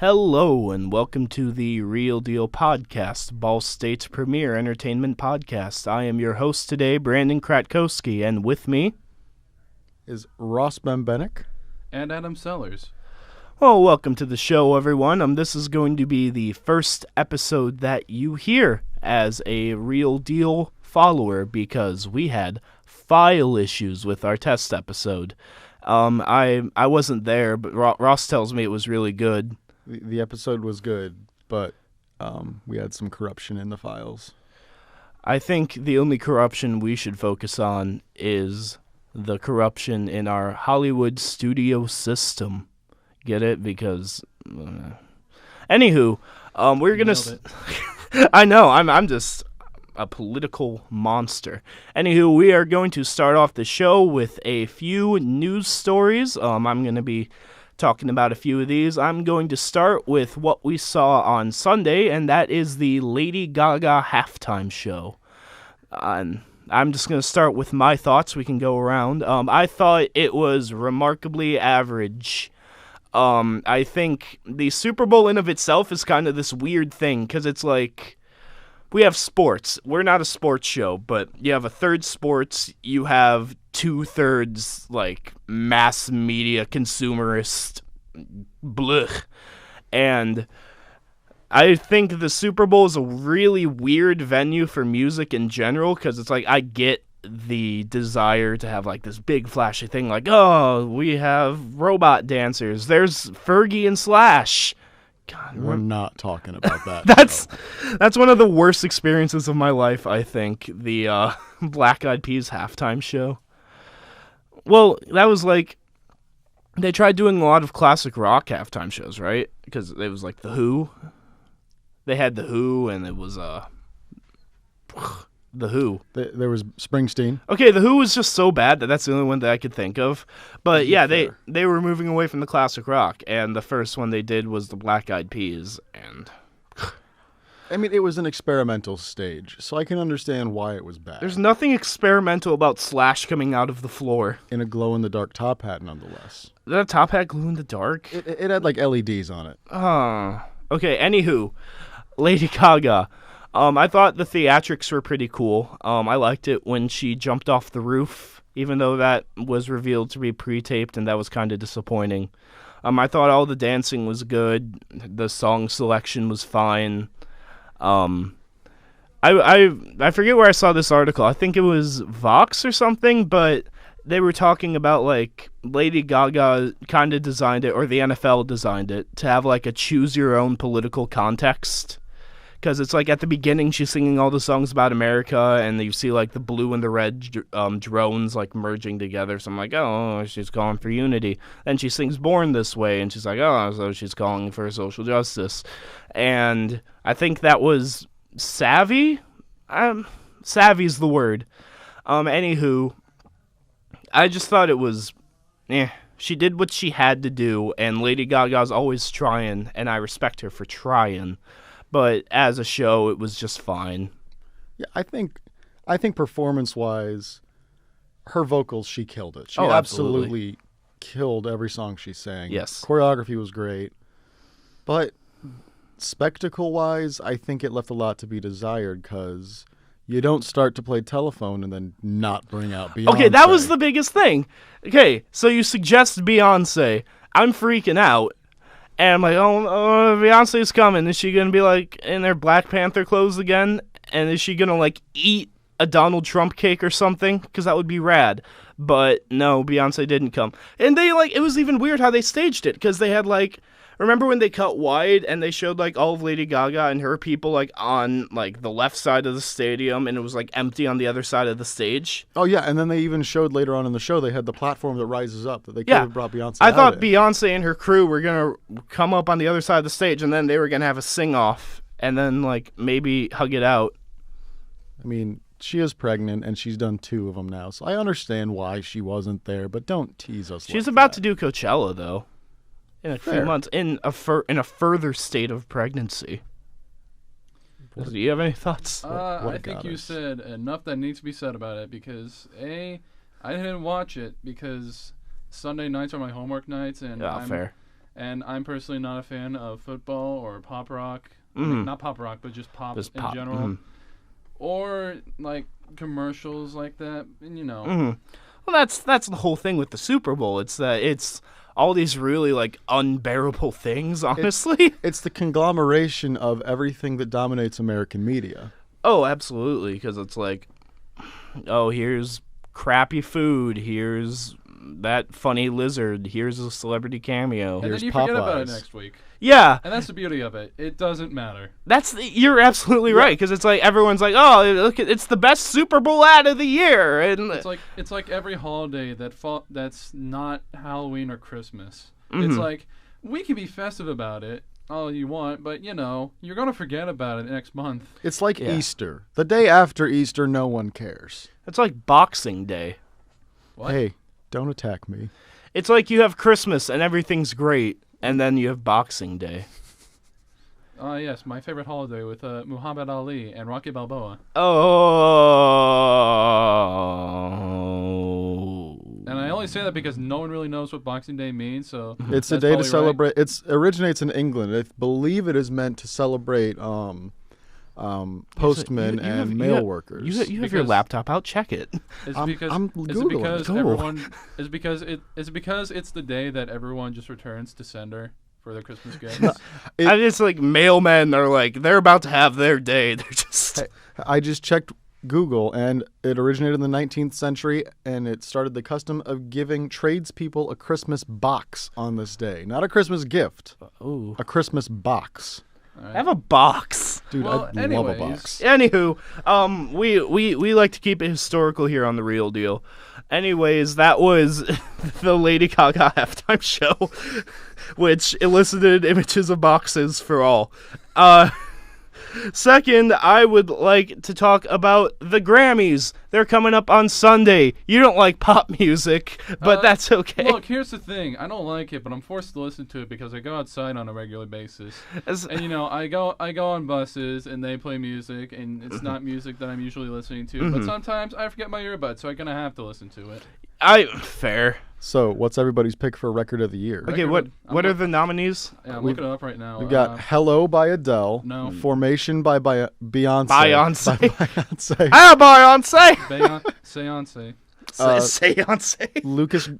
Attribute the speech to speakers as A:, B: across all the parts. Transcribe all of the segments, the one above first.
A: Hello, and welcome to the Real Deal Podcast, Ball State's premier entertainment podcast. I am your host today, Brandon Kratkoczki, and with me
B: is Ross Bembenek
C: and Adam Sellers.
A: Well, welcome to the show, everyone. This is going to be the first episode that you hear as a Real Deal follower because we had file issues with our test episode. I wasn't there, but Ross tells me it was really good.
B: The episode was good, but we had some corruption in the files.
A: I think the only corruption we should focus on is the corruption in our Hollywood studio system. Get it? Because, anywho, we're gonna. I know I'm just a political monster. Anywho, we are going to start off the show with a few news stories. I'm gonna be talking about a few of these. I'm going to start with what we saw on Sunday, and that is the Lady Gaga halftime show. I'm just going to start with my thoughts. We can go around. I thought it was remarkably average. I think the Super Bowl in of itself is kind of this weird thing, because it's like, we have sports. We're not a sports show, but you have a third sports, you have 2/3 like mass media consumerist blech. And I think the Super Bowl is a really weird venue for music in general, because it's like, I get the desire to have like this big flashy thing, like, oh, we have robot dancers, there's Fergie and Slash. God,
B: we're not talking about that.
A: That's one of the worst experiences of my life, I think, the Black Eyed Peas halftime show. Well, that was like, they tried doing a lot of classic rock halftime shows, right? Because it was like The Who. They had The Who, and it was, The Who.
B: There was Springsteen.
A: Okay, The Who was just so bad that's the only one that I could think of. But yeah, they were moving away from the classic rock, and the first one they did was the Black Eyed Peas, and
B: I mean, it was an experimental stage, so I can understand why it was bad.
A: There's nothing experimental about Slash coming out of the floor.
B: In a glow-in-the-dark top hat, nonetheless.
A: Did that top hat glue in the dark?
B: It had, like, LEDs on it.
A: Okay, anywho, Lady Gaga. I thought the theatrics were pretty cool. I liked it when she jumped off the roof, even though that was revealed to be pre-taped, and that was kind of disappointing. I thought all the dancing was good. The song selection was fine. I forget where I saw this article. I think it was Vox or something, but they were talking about, like, Lady Gaga kind of designed it, or the NFL designed it, to have, like, a choose-your-own political context. Because it's like at the beginning she's singing all the songs about America, and you see like the blue and the red drones like merging together. So I'm like, oh, she's calling for unity. Then she sings Born This Way, and she's like, oh, so she's calling for social justice. And I think that was savvy. Savvy's the word. Anywho, I just thought it was, she did what she had to do, and Lady Gaga's always trying, and I respect her for trying. But as a show, it was just fine.
B: Yeah, I think performance-wise, her vocals, she killed it. She
A: absolutely
B: killed every song she sang.
A: Yes.
B: Choreography was great. But spectacle-wise, I think it left a lot to be desired, because you don't start to play Telephone and then not bring out Beyonce.
A: Okay, that was the biggest thing. Okay, so you suggest Beyonce. I'm freaking out. And I'm like, oh, Beyonce's coming. Is she going to be, like, in her Black Panther clothes again? And is she going to, like, eat a Donald Trump cake or something? Because that would be rad. But, no, Beyonce didn't come. And they, like, it was even weird how they staged it. Because they had, like, remember when they cut wide and they showed, like, all of Lady Gaga and her people, like, on, like, the left side of the stadium, and it was, like, empty on the other side of the stage?
B: Oh, yeah, and then they even showed later on in the show they had the platform that rises up that they could have brought Beyonce
A: I thought
B: in.
A: Beyonce and her crew were going to come up on the other side of the stage, and then they were going to have a sing-off, and then, like, maybe hug it out.
B: I mean, she is pregnant, and she's done 2 of them now, so I understand why she wasn't there, but don't tease us.
A: She's about to do Coachella, though. In a few months, in a further state of pregnancy. Do you have any thoughts?
C: I think you said enough that needs to be said about it, because I didn't watch it because Sunday nights are my homework nights, and
A: fair.
C: And I'm personally not a fan of football or pop rock. I mean, not pop rock, but just pop in general. Or, like, commercials like that, and
A: Well, that's the whole thing with the Super Bowl. It's that it's all these really, like, unbearable things, honestly.
B: It's the conglomeration of everything that dominates American media.
A: Oh, absolutely, because it's like, oh, here's crappy food, here's that funny lizard, here's a celebrity cameo.
C: And
B: Here's
C: then you forget about it
B: Popeyes.
C: next week.
A: Yeah,
C: And that's the beauty of it. It doesn't matter.
A: you're absolutely right, because it's like everyone's like, oh, look, it's the best Super Bowl ad of the year, and
C: It's like every holiday that's not Halloween or Christmas. It's like, we can be festive about it all you want, but you're gonna forget about it next month.
B: It's like Easter. The day after Easter, no one cares.
A: it's like Boxing Day.
C: What?
B: Hey, don't attack me.
A: It's like you have Christmas and everything's great, and then you have Boxing Day.
C: Yes, my favorite holiday with Muhammad Ali and Rocky Balboa.
A: Oh.
C: And I only say that because no one really knows what Boxing Day means, so
B: It's a
C: that's
B: day to
C: probably
B: celebrate. It originates in England. I believe it is meant to celebrate postmen and mail workers.
A: You have your
C: Because-
A: laptop out. Check it.
C: It's
B: I'm
C: because
B: Googling it.
A: Go.
C: everyone is because it's the day that everyone just returns to sender for their Christmas gifts.
A: And it's like mailmen are like they're about to have their day. They're just
B: I just checked Google, and it originated in the 19th century, and it started the custom of giving tradespeople a Christmas box on this day. Not a Christmas gift,
A: ooh.
B: a Christmas box.
A: I have a box.
B: Dude,
C: Well,
B: I love a
C: anyways.
B: box.
A: Anywho, we like to keep it historical here on The Real Deal. Anyways, that was the Lady Gaga halftime show, which elicited images of boxes for all. Second, I would like to talk about the Grammys. They're coming up on Sunday. You don't like pop music, but that's okay.
C: Look, here's the thing. I don't like it, but I'm forced to listen to it because I go outside on a regular basis. And I go on buses and they play music, and it's not music that I'm usually listening to. But sometimes I forget my earbuds, so I'm gonna have to listen to it.
A: Fair.
B: So, what's everybody's pick for record of the year?
A: Okay, what are the nominees?
C: Yeah, I'm looking it up right now.
B: We've got Hello by Adele.
C: No.
B: Formation by Beyonce.
A: Beyonce.
B: By Beyonce.
A: Ah, Beyonce.
C: Seance.
A: Seance.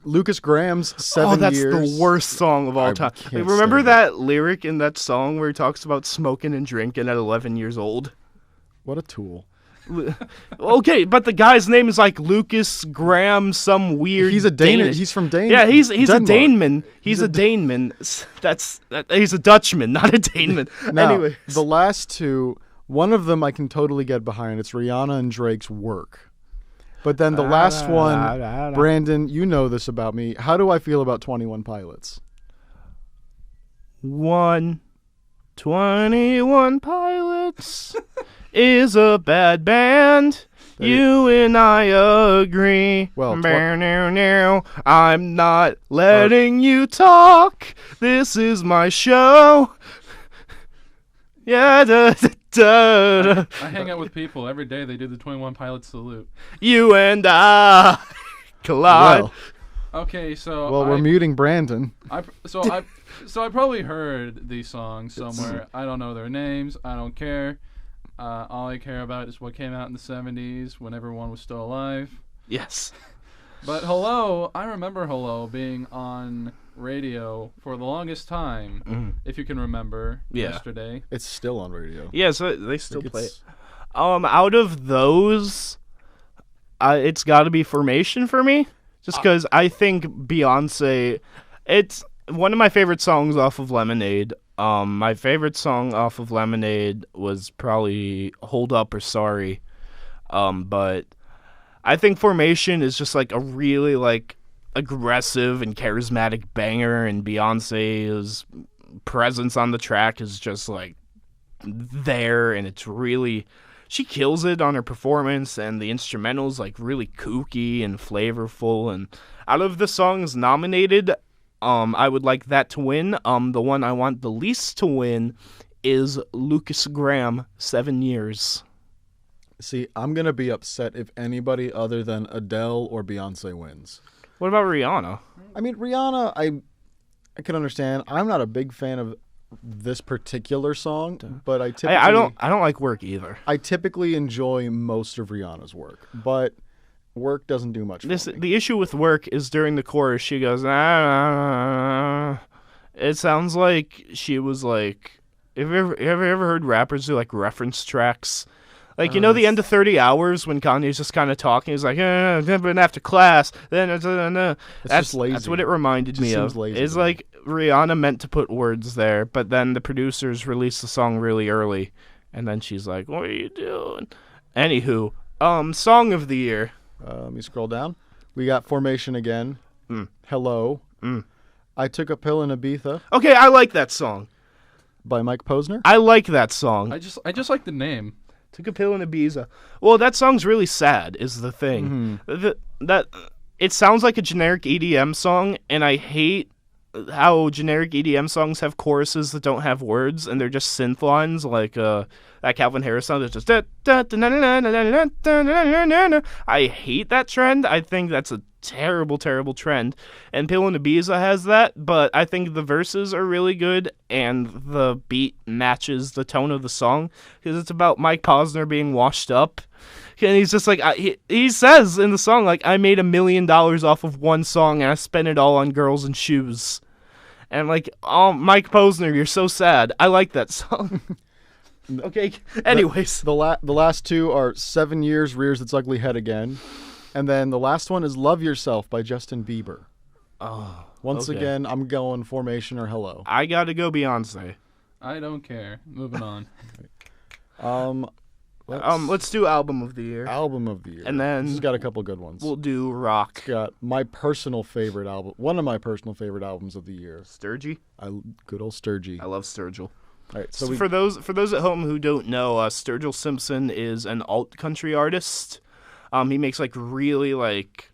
B: Lucas Graham's 7
A: that's
B: Years.
A: the worst song of all
B: I
A: time.
B: can't
A: Remember
B: stand
A: that lyric in that song where he talks about smoking and drinking at 11 years old?
B: What a tool.
A: Okay, but the guy's name is like Lucas Graham, some weird.
B: He's a
A: Danish.
B: He's from Dane.
A: Yeah, he's a
B: Denmark.
A: Daneman. He's a Daneman. He's a Dutchman, not a Daneman.
B: Now,
A: Anyway,
B: the last two, one of them I can totally get behind. It's Rihanna and Drake's Work. But then the last one, Brandon, you know this about me. How do I feel about 21 Pilots?
A: 21 Pilots is a bad band. You and I agree.
B: Well,
A: now, I'm not letting you talk. This is my show. Yeah, da, da, da, da.
C: I hang out with people every day. They do the 21 Pilots salute.
A: You and I collide.
C: Okay, so
B: We're muting Brandon.
C: I probably heard these songs somewhere. I don't know their names. I don't care. All I care about is what came out in the 70s when everyone was still alive.
A: Yes.
C: But Hello, I remember Hello being on radio for the longest time, if you can remember, yesterday.
B: It's still on radio.
A: Yeah, so they still play it. Out of those, it's got to be Formation for me. Just because I think Beyonce, it's one of my favorite songs off of Lemonade. My favorite song off of Lemonade was probably Hold Up or Sorry. But I think Formation is just like a really like aggressive and charismatic banger, and Beyonce's presence on the track is just like there, and it's really, she kills it on her performance, and the instrumental's like really kooky and flavorful. And out of the songs nominated, I would like that to win. The one I want the least to win is Lucas Graham, 7 Years.
B: See, I'm going to be upset if anybody other than Adele or Beyonce wins.
A: What about Rihanna?
B: I mean, Rihanna, I can understand. I'm not a big fan of this particular song, but I typically
A: I don't like Work either.
B: I typically enjoy most of Rihanna's work, but Work doesn't do much for me.
A: The issue with Work is during the chorus she goes, ah. It sounds like she was like, have you ever heard rappers do like reference tracks? Like, the end of 30 Hours when Kanye's just kind of talking. He's like, then after class, then
B: It's just lazy.
A: That's what it reminded me of.
B: Lazy
A: It's like Rihanna meant to put words there, but then the producers released the song really early, and then she's like, what are you doing? Anywho, Song of the Year.
B: Let me scroll down. We got Formation again. Hello. I Took a Pill in Ibiza
A: Okay, I like that song.
B: by Mike Posner.
A: I like that song.
C: I just like the name.
A: Took a Pill in Ibiza. Well, that song's really sad, is the thing. That it sounds like a generic EDM song, and I hate how generic EDM songs have choruses that don't have words, and they're just synth lines, like that Calvin Harris song that's just I hate that trend. I think that's a terrible, terrible trend. And Pill and Ibiza has that, but I think the verses are really good, and the beat matches the tone of the song, because it's about Mike Posner being washed up. And he's just like, he says in the song, like, I made $1 million off of one song, and I spent it all on girls and shoes. And like, oh, Mike Posner, you're so sad. I like that song. Okay, anyways.
B: The last two are 7 Years Rears Its Ugly Head Again. And then the last one is Love Yourself by Justin Bieber.
A: Oh,
B: Once again, I'm going Formation or Hello.
A: I gotta go Beyonce.
C: I don't care. Moving on.
A: Let's do Album of the Year.
B: Album of the Year.
A: And then
B: this has got a couple good ones.
A: We'll do Rock.
B: It's got my personal favorite album. One of my personal favorite albums of the year.
A: Sturgy.
B: Good old Sturgy.
A: I love Sturgill.
B: All right, so
A: for those at home who don't know, Sturgill Simpson is an alt country artist. He makes like really like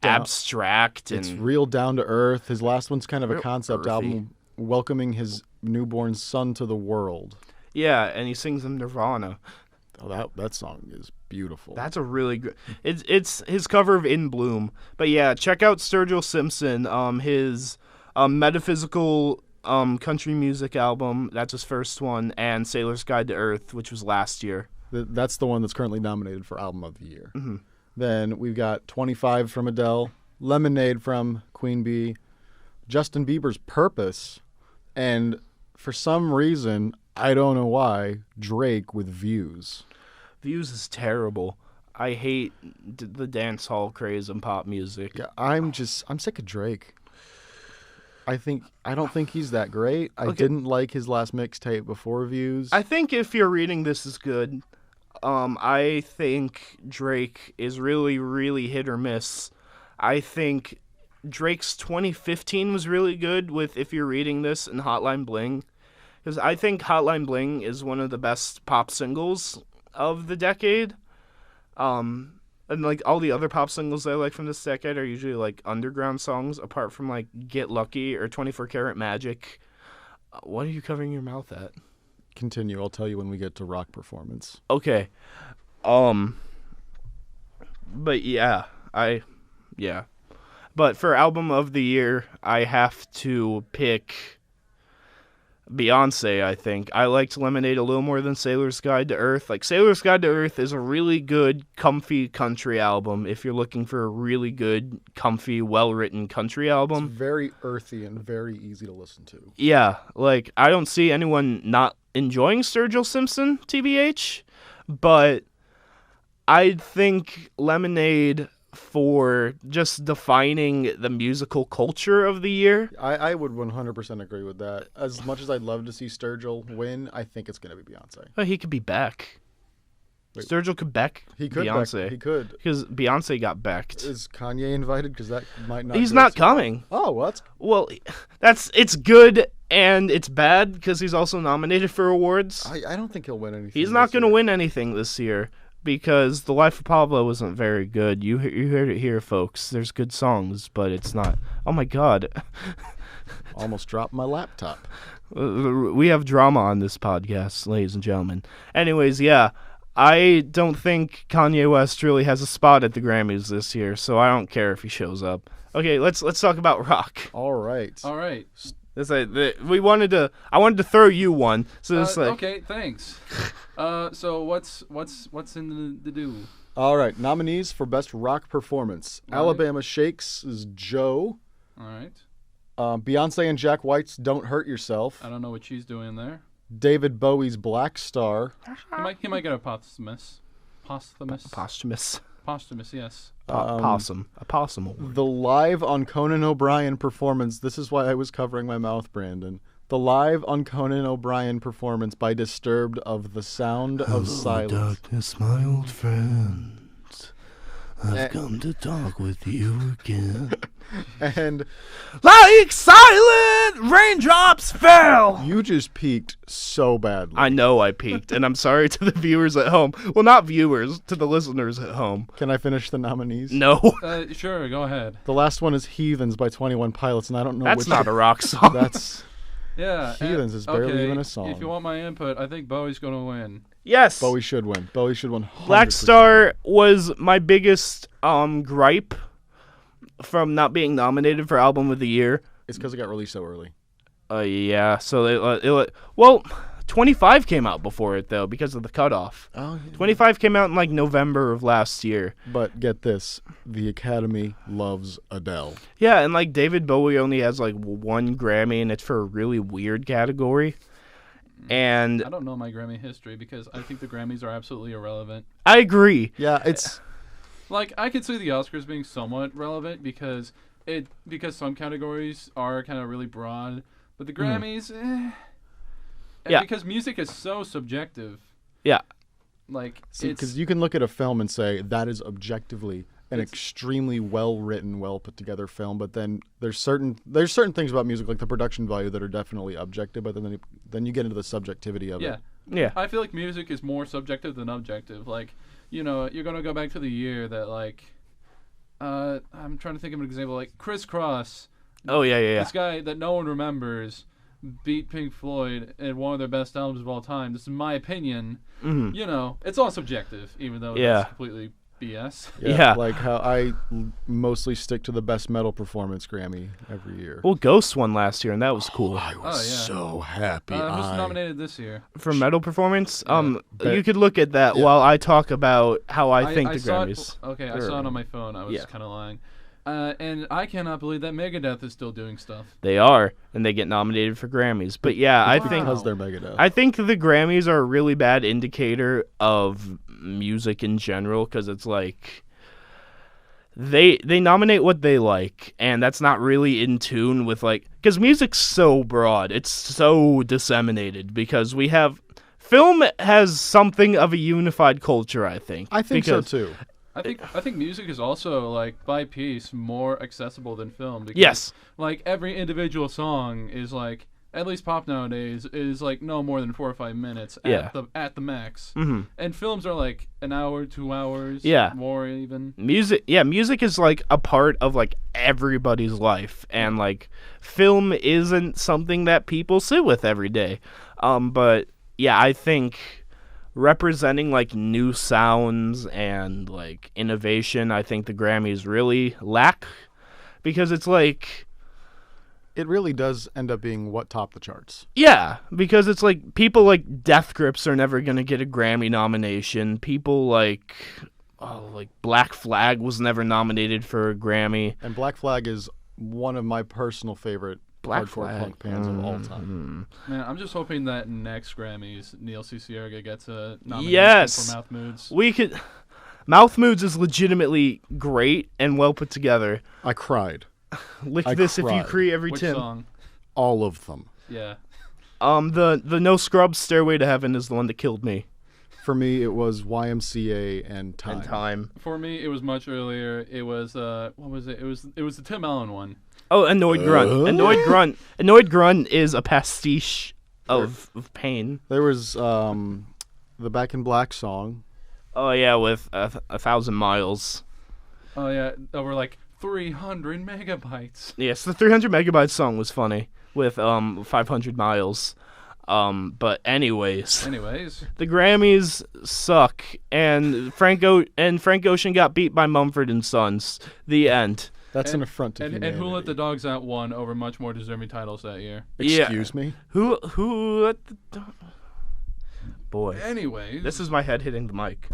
A: abstract and
B: it's real down to earth. His last one's kind of a
A: real
B: concept
A: earthy.
B: album, welcoming his newborn son to the world.
A: Yeah, and he sings them Nirvana.
B: Oh, that song is beautiful.
A: That's a really good. It's his cover of In Bloom. But yeah, check out Sturgill Simpson. His metaphysical country music album. That's his first one, and Sailor's Guide to Earth, which was last year.
B: That's the one that's currently nominated for Album of the Year. Then we've got 25 from Adele, Lemonade from Queen Bee, Justin Bieber's Purpose, and for some reason, I don't know why, Drake with Views.
A: Views is terrible. I hate the dance hall craze in pop music.
B: Yeah, I'm sick of Drake. I don't think he's that great. I didn't like his last mixtape before Views.
A: I think if you're reading this is good. I think Drake is really, really hit or miss. I think Drake's 2015 was really good with If You're Reading This and Hotline Bling. Because I think Hotline Bling is one of the best pop singles of the decade. And like all the other pop singles I like from this decade are usually like underground songs, apart from like Get Lucky or 24 Karat Magic. What are you covering your mouth at?
B: Continue. I'll tell you when we get to rock performance.
A: Okay. But yeah, But for Album of the Year, I have to pick Beyonce, I think. I liked Lemonade a little more than Sailor's Guide to Earth. Like, Sailor's Guide to Earth is a really good, comfy country album if you're looking for a really good, comfy, well-written country album.
B: It's very earthy and very easy to listen to.
A: Yeah, like, I don't see anyone not enjoying Sturgill Simpson, TBH, but I think Lemonade, for just defining the musical culture of the year.
B: I would 100% agree with that. As much as I'd love to see Sturgill win, I think it's going to be Beyonce.
A: Well, he could be Beck.
B: Wait,
A: Sturgill could Beck Beyonce.
B: He could.
A: Because Beyonce got Becked.
B: Is Kanye invited? Because that might not.
A: He's not coming.
B: Oh, what?
A: Well, it's good and it's bad because he's also nominated for awards.
B: I don't think he'll win anything.
A: He's not going to win anything this year. Because The Life of Pablo wasn't very good. You heard it here, folks. There's good songs, but it's not. Oh, my God.
B: Almost dropped my laptop.
A: We have drama on this podcast, ladies and gentlemen. Anyways, yeah. I don't think Kanye West really has a spot at the Grammys this year, so I don't care if he shows up. Okay, let's talk about rock.
B: All right.
C: All right.
A: I wanted to throw you one. So it's like
C: okay, thanks. So what's in the do?
B: All right. Nominees for Best Rock Performance:
C: All right.
B: Alabama Shakes' Joe.
C: All right.
B: Beyonce and Jack White's "Don't Hurt Yourself."
C: I don't know what she's doing there.
B: David Bowie's "Black Star."
C: He might get a posthumous.
A: posthumous.
C: Posthumous, yes.
A: Possum. A possum award.
B: The live on Conan O'Brien performance. This is why I was covering my mouth, Brandon. The live on Conan O'Brien performance by Disturbed of "The Sound of Silence."
A: Darkness, my old friends. I've come to talk with you again.
B: And
A: Like silent raindrops fell.
B: you just peaked so badly.
A: I know I peaked, and I'm sorry to the viewers at home. Well, not viewers, to the listeners at home.
B: Can I finish the nominees?
A: No,
C: Sure, go ahead.
B: The last one is "Heathens" by 21 Pilots, and I don't know
A: that's
B: which.
A: not a rock song.
B: That's
C: Yeah.
B: Heathens is barely
C: okay,
B: even a song.
C: If you want my input, I think Bowie's going to win.
A: Yes.
B: Bowie should win. Bowie should win. 100%.
A: Black Star was my biggest gripe from not being nominated for Album of the Year.
B: It's because it got released so early.
A: Yeah. So well, 25 came out before it though because of the cutoff.
B: Oh, yeah.
A: 25 came out in like November of last year.
B: But get this, the Academy loves Adele.
A: Yeah, and like David Bowie only has like one Grammy, and it's for a really weird category. And
C: I don't know my Grammy history because I think the Grammys are absolutely irrelevant.
A: I agree.
B: Yeah, it's
C: Like, I could see the Oscars being somewhat relevant because some categories are kind of really broad, but the Grammys, And
A: Yeah.
C: because music is so subjective.
A: Yeah.
C: Like,
B: because you can look at a film and say that is objectively an extremely well written, well put together film, but then there's certain things about music like the production value that are definitely objective, but then you get into the subjectivity of it.
A: Yeah.
C: I feel like music is more subjective than objective. Like, you're gonna go back to the year that I'm trying to think of an example, like Criss Cross.
A: Oh yeah.
C: This guy that no one remembers beat Pink Floyd in one of their best albums of all time. This is my opinion.
A: Mm-hmm.
C: It's all subjective, even though
A: Yeah.
C: it's completely BS.
A: Yeah.
B: Like how I mostly stick to the best metal performance Grammy every year.
A: Well, Ghost won last year, and that was cool.
B: I was so happy.
C: Who's nominated this year?
A: For metal performance,
B: But-
A: you could look at that while I talk about how I think the
C: saw
A: Grammys.
C: I saw it on my phone. I was kind of lying. And I cannot believe that Megadeth is still doing stuff.
A: They are, and they get nominated for Grammys. But yeah, I think
B: because they're Megadeth.
A: I think the Grammys are a really bad indicator of music in general because it's like they nominate what they like, and that's not really in tune with because music's so broad, it's so disseminated because we have film has something of a unified culture. I think
B: so too.
C: I think music is also by piece more accessible than film. Because,
A: Yes.
C: Every individual song is at least pop nowadays is no more than 4 or 5 minutes at the max.
A: Mm-hmm.
C: And films are an hour, 2 hours.
A: Yeah.
C: More even.
A: Music is a part of everybody's life, and film isn't something that people sit with every day. But yeah, I think representing new sounds and innovation, I think the Grammys really lack, because it's
B: It really does end up being what topped the charts.
A: yeah, because it's people like Death Grips are never gonna get a Grammy nomination. People Black Flag was never nominated for a Grammy.
B: And Black Flag is one of my personal favorite
A: Black
B: hardcore
A: Flag.
B: punk bands of all time.
C: Man, I'm just hoping that next Grammys, Neil C. Sierra gets a nomination
A: Yes.
C: for Mouth Moods.
A: We could. Mouth Moods is legitimately great and well put together.
B: I cried.
A: Lick
B: I
A: this if you
B: cried.
A: cree every
C: Which
A: Tim.
C: song?
B: All of them.
C: Yeah.
A: The No Scrubs Stairway to Heaven is the one that killed me.
B: For me, it was YMCA and Time.
A: And Time.
C: For me, it was much earlier. It was what was it? It was the Tim Allen one.
A: Oh, Annoyed Grunt. Annoyed Grunt. Annoyed Grunt is a pastiche of pain.
B: There was the Back in Black song.
A: Oh yeah, with 1,000 miles.
C: Oh yeah, over 300 megabytes.
A: Yes, the 300 megabytes song was funny with 500 miles. But anyways, the Grammys suck, and Frank Ocean got beat by Mumford and Sons. The end.
B: That's an affront to humanity.
C: And Who Let the Dogs Out won over much more deserving titles that year.
B: Excuse me?
A: Who let the dog... Boy.
C: Anyways.
A: This is my head hitting the mic.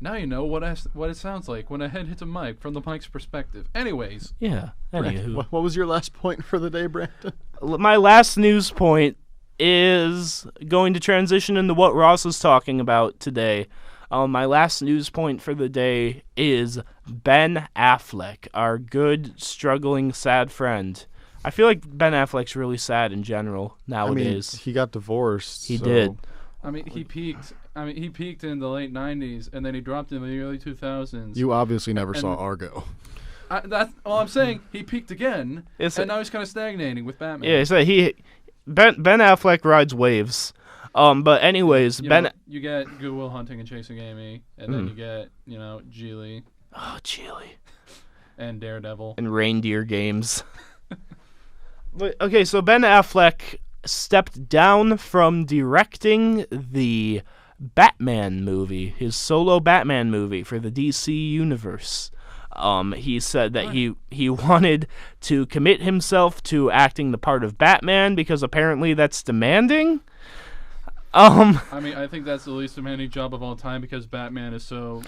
C: Now you know what it sounds like when a head hits a mic from the mic's perspective. Anyways.
A: Yeah. Anywho.
B: What was your last point for the day, Brandon?
A: My last news point is going to transition into what Ross was talking about today. My last news point for the day is Ben Affleck, our good, struggling, sad friend. I feel like Ben Affleck's really sad in general nowadays.
B: He got divorced.
A: He did.
C: He peaked. He peaked in the late 90s, and then he dropped in the early 2000s.
B: You obviously never saw Argo.
C: I'm saying he peaked again, and now he's kind of stagnating with Batman.
A: Yeah, so Ben Affleck rides waves. But anyways,
C: you get Good Will Hunting and Chasing Amy, and then you get, Geely.
A: Oh, Geely.
C: And Daredevil.
A: And Reindeer Games. Okay, so Ben Affleck stepped down from directing the Batman movie, his solo Batman movie for the DC universe. He said that he wanted to commit himself to acting the part of Batman because apparently that's demanding.
C: I think that's the least demanding job of all time because Batman is so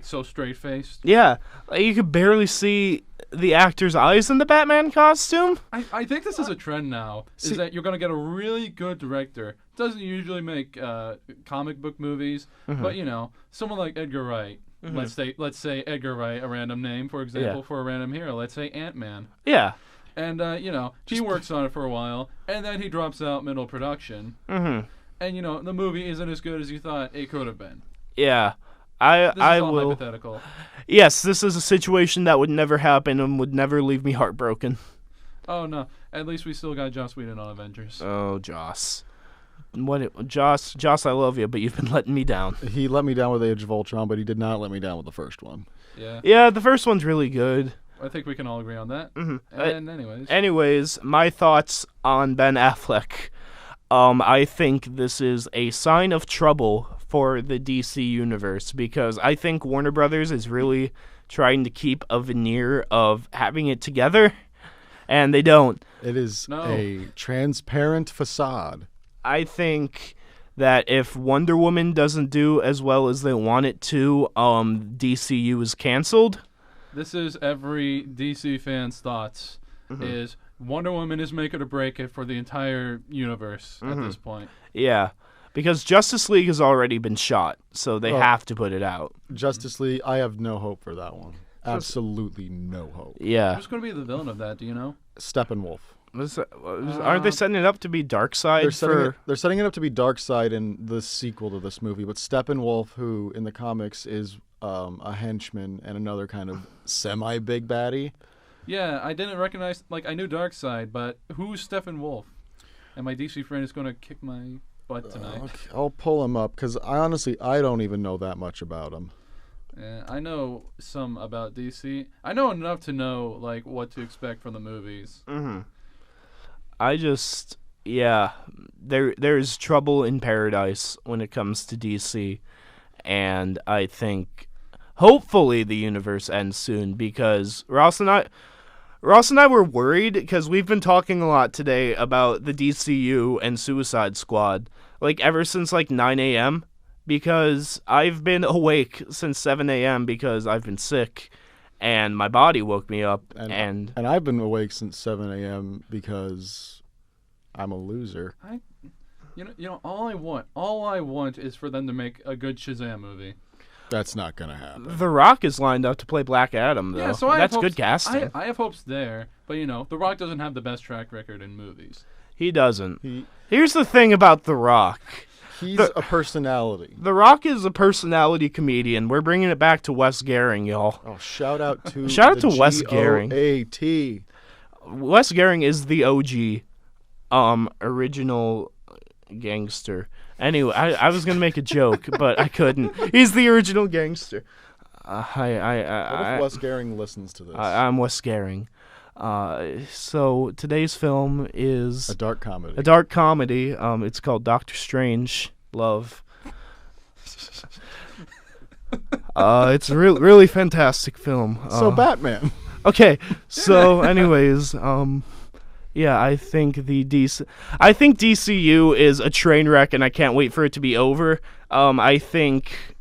C: so straight-faced.
A: Yeah, you could barely see the actor's eyes in the Batman costume.
C: I think this is a trend now, is that you're going to get a really good director. Doesn't usually make comic book movies, but, someone like Edgar Wright. Let's say Edgar Wright, a random name, for example, for a random hero. Let's say Ant-Man.
A: Yeah.
C: And, he works on it for a while, and then he drops out middle production. Mm-hmm. And, the movie isn't as good as you thought it could have been.
A: Yeah.
C: This is all hypothetical.
A: Yes, this is a situation that would never happen and would never leave me heartbroken.
C: Oh, no. At least we still got Joss Whedon on Avengers.
A: Oh, Joss. Joss, I love you, but you've been letting me down.
B: He let me down with Age of Ultron, but he did not let me down with the first one.
C: Yeah.
A: Yeah, the first one's really good.
C: I think we can all agree on that.
A: Mm-hmm.
C: And
A: anyways, my thoughts on Ben Affleck. I think this is a sign of trouble for the DC universe because I think Warner Brothers is really trying to keep a veneer of having it together, and they don't.
B: It is a transparent facade.
A: I think that if Wonder Woman doesn't do as well as they want it to, DCU is canceled.
C: This is every DC fan's thoughts, is Wonder Woman is make it or break it for the entire universe at this point.
A: Yeah, because Justice League has already been shot, so they have to put it out.
B: Justice League, I have no hope for that one. Absolutely no hope.
A: Yeah.
C: Who's going to be the villain of that, do you know?
B: Steppenwolf.
A: Aren't they setting it up to be Darkseid?
B: They're setting it up to be Darkseid in the sequel to this movie, but Steppenwolf, who in the comics is a henchman and another kind of semi-big baddie.
C: Yeah, I didn't recognize, I knew Darkseid, but who's Steppenwolf? And my DC friend is going to kick my butt tonight.
B: Okay, I'll pull him up, because I don't even know that much about him.
C: Yeah, I know some about DC. I know enough to know, what to expect from the movies.
A: Mm-hmm. There's trouble in paradise when it comes to DC, and I think hopefully the universe ends soon because Ross and I were worried because we've been talking a lot today about the DCU and Suicide Squad, ever since 9 a.m. because I've been awake since 7 a.m. because I've been sick. And my body woke me up, and
B: I've been awake since 7 a.m. because I'm a loser.
C: All I want is for them to make a good Shazam movie.
B: That's not gonna happen.
A: The Rock is lined up to play Black Adam, though.
C: Yeah, so
A: that's good casting.
C: I have hopes there, but The Rock doesn't have the best track record in movies.
A: He doesn't. Here's the thing about The Rock.
B: He's a personality.
A: The Rock is a personality comedian. We're bringing it back to Wes Goering, y'all.
B: Oh, shout out to
A: Wes Goering.
B: G-O-A-T.
A: Wes Goering is the OG, original gangster. Anyway, I was gonna make a joke, but I couldn't. He's the original gangster.
B: What if Wes Goering listens to this?
A: I'm Wes Goering. So today's film is
B: a dark comedy.
A: It's called Doctor Strange Love. It's a really fantastic film.
B: So Batman.
A: Okay, so anyways, yeah, I think DCU is a train wreck, and I can't wait for it to be over. I think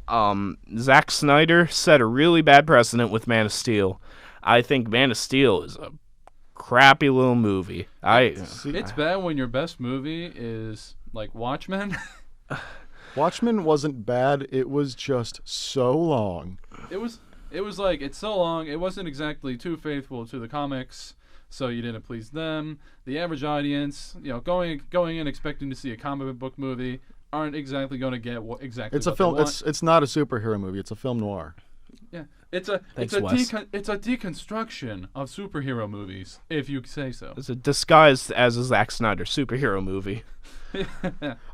A: Zack Snyder set a really bad precedent with Man of Steel. I think Man of Steel is a crappy little movie.
C: It's bad when your best movie is like Watchmen.
B: Watchmen wasn't bad. It was just so long.
C: It was like, it's so long. It wasn't exactly too faithful to the comics, so you didn't please them. The average audience, going in expecting to see a comic book movie, aren't exactly going to get exactly.
B: It's a film. It's not a superhero movie. It's a film noir.
C: Yeah, it's a deconstruction of superhero movies, if you say so.
A: It's a disguised as a Zack Snyder superhero movie.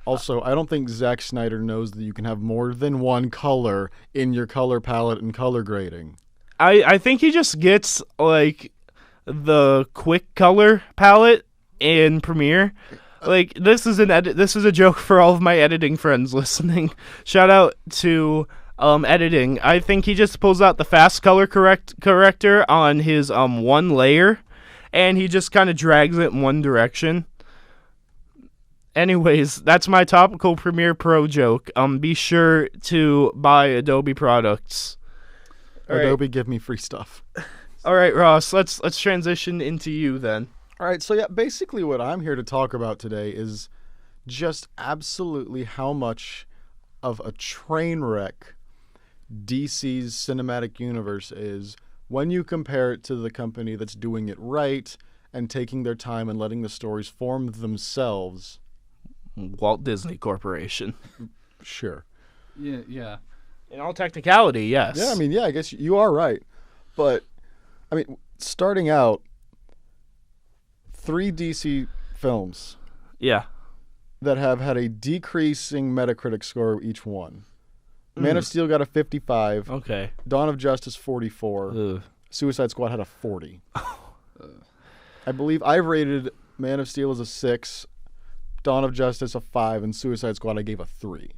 B: Also, I don't think Zack Snyder knows that you can have more than one color in your color palette and color grading.
A: I think he just gets like the quick color palette in Premiere. Like, this is a joke for all of my editing friends listening. Shout out to editing. I think he just pulls out the fast color corrector on his one layer, and he just kind of drags it in one direction. Anyways, that's my topical Premiere Pro joke. Be sure to buy Adobe products.
B: Adobe, give me free stuff.
A: All right, Ross. Let's transition into you then.
B: All right, so yeah, basically what I'm here to talk about today is just absolutely how much of a train wreck DC's cinematic universe is when you compare it to the company that's doing it right and taking their time and letting the stories form themselves.
A: Walt Disney Corporation.
B: Sure.
C: Yeah.
A: In all technicality, yes.
B: Yeah, I guess you are right. But, starting out, 3 DC films.
A: Yeah.
B: That have had a decreasing Metacritic score of each one. Man of Steel got a 55.
A: Okay.
B: Dawn of Justice, 44.
A: Ugh.
B: Suicide Squad had a 40. I believe I've rated Man of Steel as a 6, Dawn of Justice a 5, and Suicide Squad I gave a 3.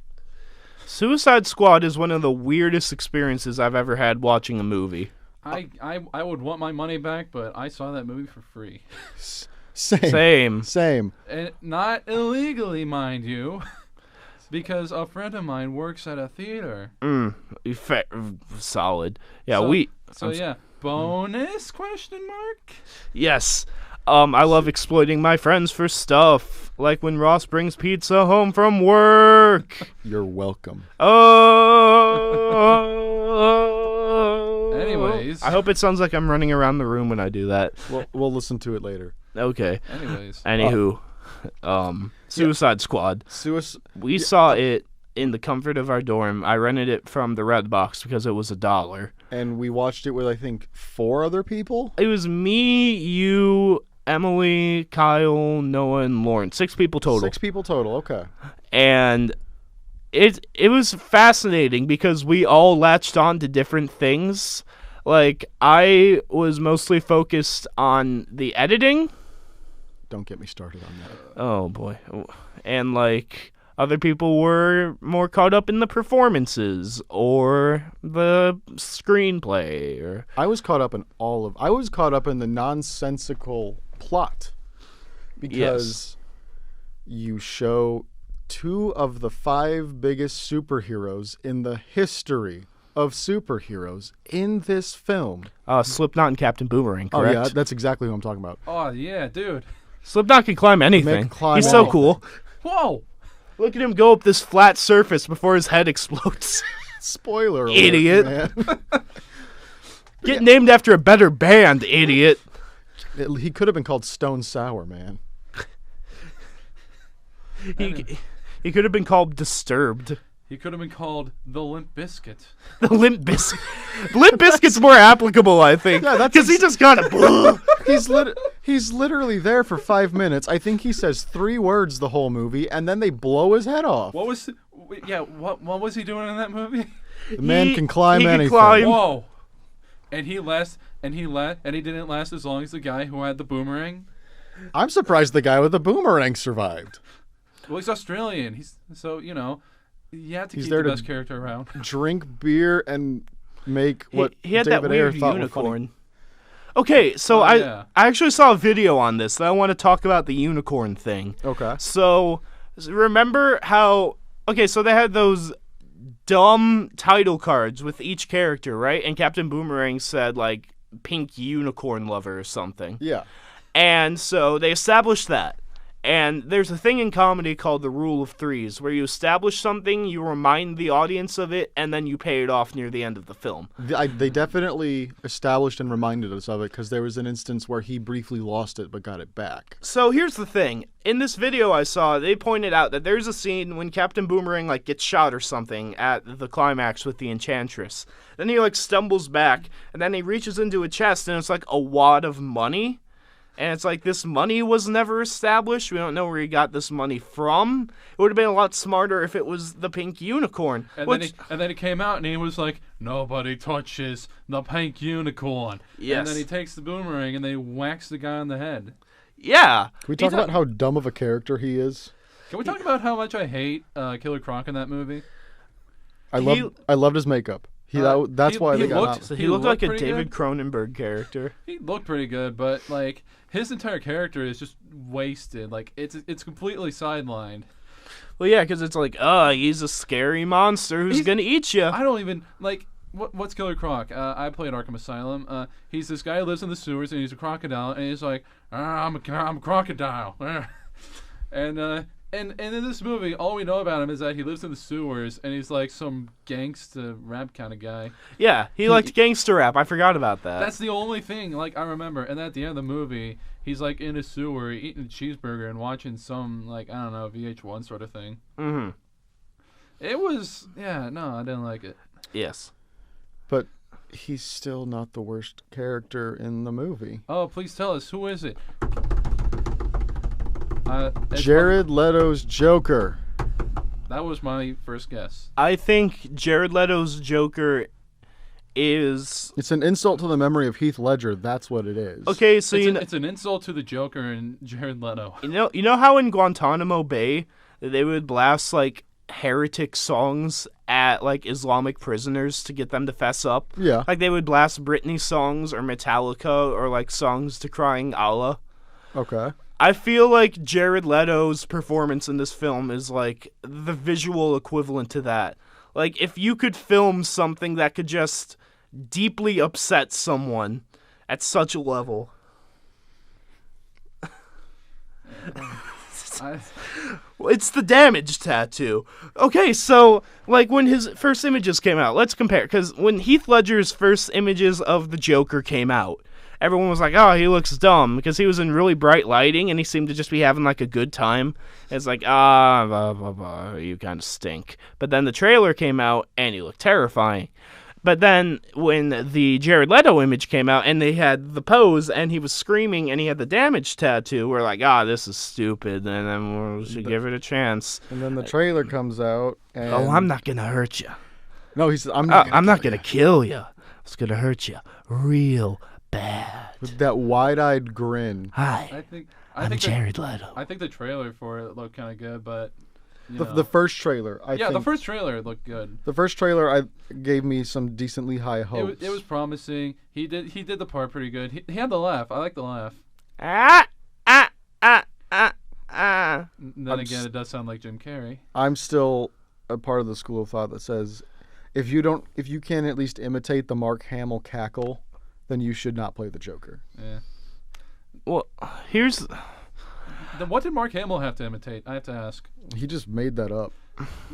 A: Suicide Squad is one of the weirdest experiences I've ever had watching a movie.
C: I would want my money back, but I saw that movie for free.
B: Same.
C: And not illegally, mind you, because a friend of mine works at a theater.
A: Solid. Yeah,
C: bonus question mark?
A: Yes. I love exploiting my friends for stuff, like when Ross brings pizza home from work.
B: You're welcome.
C: Anyways.
A: I hope it sounds like I'm running around the room when I do that.
B: We'll listen to it later.
A: Okay.
C: Anywho.
A: Suicide Squad. We saw it in the comfort of our dorm. I rented it from the Redbox because it was $1.
B: And we watched it with, I think, 4 other people?
A: It was me, you, Emily, Kyle, Noah, and Lauren. 6 people total.
B: 6 people total, okay.
A: And it was fascinating because we all latched on to different things. Like, I was mostly focused on the editing.
B: Don't get me started on that.
A: Oh, boy. And, like, other people were more caught up in the performances or the screenplay. I was caught up in
B: the nonsensical plot. Because you show 2 of the 5 biggest superheroes in the history of superheroes in this film.
A: Slipknot and Captain Boomerang, correct?
B: Oh, yeah, that's exactly who I'm talking about.
C: Oh, yeah, dude.
A: Slipknot can climb anything. He's so cool.
C: Whoa!
A: Look at him go up this flat surface before his head explodes.
B: Spoiler alert,
A: idiot.
B: Man.
A: Get named after a better band, idiot.
B: He could have been called Stone Sour, man.
A: He could have been called Disturbed.
C: He could have been called the Limp Bizkit.
A: The Limp Bizkit. Limp Bizkit's more applicable, I think. Yeah, because he just kind of.
B: He's literally there for 5 minutes. I think he says 3 words the whole movie, and then they blow his head off.
C: What was he doing in that movie?
B: The man can climb anything.
C: Whoa! And he didn't last as long as the guy who had the boomerang.
B: I'm surprised the guy with the boomerang survived.
C: Well, he's Australian. He's You have to
B: He's
C: keep
B: there
C: the
B: to
C: best character around.
B: drink beer and make what
A: he had
B: David
A: that
B: Ayer
A: weird
B: thought
A: unicorn.
B: was funny.
A: Okay, so
C: yeah.
A: I actually saw a video on this that I want to talk about the unicorn thing.
B: Okay.
A: So remember how so they had those dumb title cards with each character, right? And Captain Boomerang said like pink unicorn lover or something.
B: Yeah.
A: And so they established that. And there's a thing in comedy called the rule of threes, where you establish something, you remind the audience of it, and then you pay it off near the end of the film.
B: They definitely established and reminded us of it because there was an instance where he briefly lost it but got it back.
A: So here's the thing. In this video I saw, they pointed out that there's a scene when Captain Boomerang like gets shot or something at the climax with the Enchantress. Then he like stumbles back, and then he reaches into a chest, and it's like a wad of money. And it's like, this money was never established. We don't know where he got this money from. It would have been a lot smarter if it was the pink unicorn.
C: And then he came out and he was like, nobody touches the pink unicorn.
A: Yes.
C: And then he takes the boomerang and they whacks the guy on the head.
A: Yeah.
B: Can we talk about how dumb of a character he is?
C: Can we talk about how much I hate Killer Croc in that movie?
B: I loved his makeup. That's why they got out.
A: So he looked like a David
C: good.
A: Cronenberg character.
C: He looked pretty good, but like his entire character is just wasted. Like it's completely sidelined.
A: Well, yeah, because it's like, he's a scary monster who's going to eat you.
C: I don't even like what's Killer Croc. I played Arkham Asylum. He's this guy who lives in the sewers and he's a crocodile and he's like, I'm a crocodile. And in this movie, all we know about him is that he lives in the sewers, and he's like some gangsta rap kind of guy.
A: Yeah, he liked gangster rap. I forgot about that.
C: That's the only thing like I remember. And at the end of the movie, he's like in a sewer eating a cheeseburger and watching some like I don't know VH1 sort of thing.
A: Mm-hmm.
C: It was I didn't like it.
A: Yes,
B: but he's still not the worst character in the movie.
C: Oh, please tell us, who is it?
B: Jared Leto's Joker.
C: That was my first guess.
A: I think Jared Leto's Joker is...
B: It's an insult to the memory of Heath Ledger. That's what it is.
A: Okay, so
C: it's an insult to the Joker and Jared Leto.
A: You know how in Guantanamo Bay they would blast like heretic songs at like Islamic prisoners to get them to fess up?
B: Yeah.
A: Like they would blast Britney songs or Metallica or like songs decrying Allah.
B: Okay.
A: I feel like Jared Leto's performance in this film is like the visual equivalent to that. Like if you could film something that could just deeply upset someone at such a level. It's the damage tattoo. Okay, so like when his first images came out, let's compare, because when Heath Ledger's first images of the Joker came out, everyone was like, oh, he looks dumb, because he was in really bright lighting, and he seemed to just be having, like, a good time. It's like, blah, blah, blah, you kind of stink. But then the trailer came out, and he looked terrifying. But then when the Jared Leto image came out, and they had the pose, and he was screaming, and he had the damage tattoo, we're like, this is stupid, and then we should give it a chance.
B: And then the trailer comes out, and...
A: Oh, I'm not going to hurt you.
B: No, he said, I'm
A: not going to kill you. I was going to hurt you real bad.
B: With that wide-eyed grin.
A: Hi, I'm Jared Leto.
C: I think the trailer for it looked kind of good, but
B: the first trailer.
C: The first trailer looked good.
B: The first trailer gave me some decently high hopes.
C: It was promising. He did the part pretty good. He had the laugh. I like the laugh. Then again, it does sound like Jim Carrey.
B: I'm still a part of the school of thought that says if you can at least imitate the Mark Hamill cackle, then you should not play the Joker.
C: Yeah.
A: Well,
C: Then what did Mark Hamill have to imitate? I have to ask.
B: He just made that up.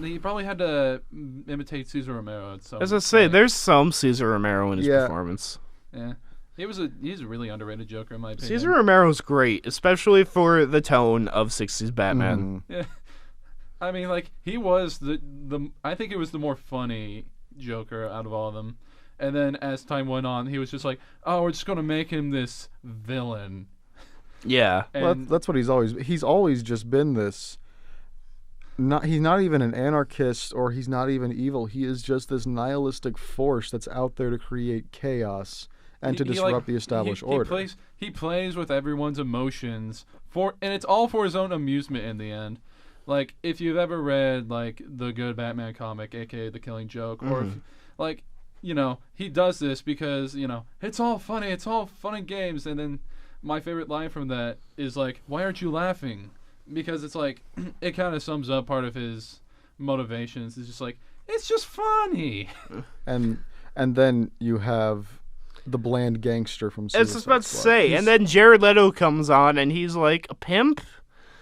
C: He probably had to imitate Cesar Romero at some
A: As I say, there's some Cesar Romero in his performance.
C: Yeah. He's a really underrated Joker in my opinion.
A: Cesar Romero's great, especially for the tone of 60s Batman.
C: Yeah. I mean, like, he was I think it was the more funny Joker out of all of them. And then as time went on, he was just like, oh, we're just going to make him this villain.
A: Yeah.
B: Well, that's what he's always just been this. He's not even an anarchist or he's not even evil. He is just this nihilistic force that's out there to create chaos and to disrupt the established order.
C: He plays with everyone's emotions and it's all for his own amusement in the end. Like, if you've ever read, like, the Good Batman comic, a.k.a. The Killing Joke, or, if, like, you know, he does this because, you know, it's all funny, it's all fun and games, and then my favorite line from that is, like, why aren't you laughing? Because it's, like, it kind of sums up part of his motivations. It's just, like, it's just funny.
B: And then you have the bland gangster from Suicide
A: It's just about to
B: Squad.
A: say, and then Jared Leto comes on, and he's like a pimp,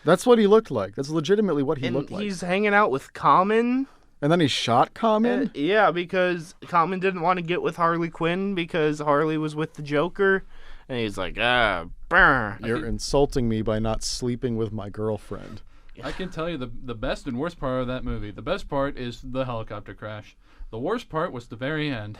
B: That's what he looked like. That's legitimately what he looked
A: and
B: like.
A: he's hanging out with Common.
B: And then he shot Common?
A: Yeah, because Common didn't want to get with Harley Quinn because Harley was with the Joker, and he's like, brr.
B: You're insulting me by not sleeping with my girlfriend.
C: I can tell you the best and worst part of that movie. The best part is the helicopter crash. The worst part was the very end.